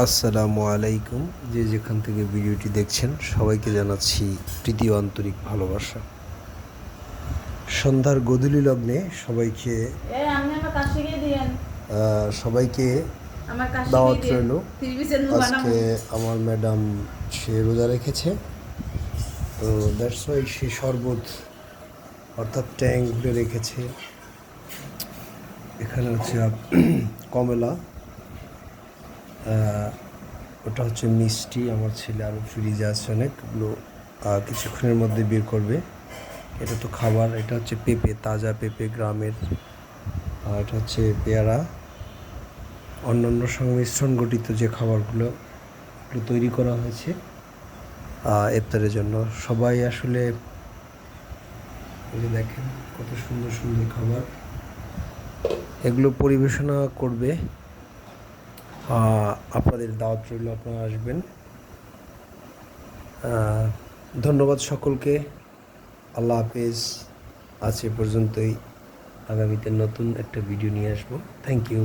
আসসালামু আলাইকুম। যে যেখান থেকে ভিডিওটি দেখছেন সবাইকে জানাচ্ছি প্রীতি ও আন্তরিক ভালোবাসা। সন্ধ্যার গোধূলি লগ্নে সবাইকে দাওয়াত রইল। আজকে আমার ম্যাডাম সে রোজা রেখেছে, তো দ্যাটস ওয়াই সে শরবত অর্থাৎ ট্যাং ঘুরে রেখেছে। এখানে হচ্ছে কমলা, ওটা হচ্ছে মিষ্টি। আমার ছেলে আরও ফ্রিজে আছে অনেকগুলো, কিছুক্ষণের মধ্যে বের করবে। এটা তো খাবার। এটা হচ্ছে পেঁপে, তাজা পেঁপে গ্রামের। আর এটা হচ্ছে পেয়ারা। অন্যান্য সংমিশ্রণ গঠিত যে খাবারগুলো তৈরি করা হয়েছে ইফতারের জন্য। সবাই আসলে দেখেন কত সুন্দর সুন্দর খাবার এগুলো পরিবেশনা করবে। আপনাদের দাওয়াত রইল, আপনারা আসবেন। ধন্যবাদ সকলকে। আল্লাহ হাফেজ। আজ এ পর্যন্তই। আগামীতে নতুন একটা ভিডিও নিয়ে আসবো। Thank you.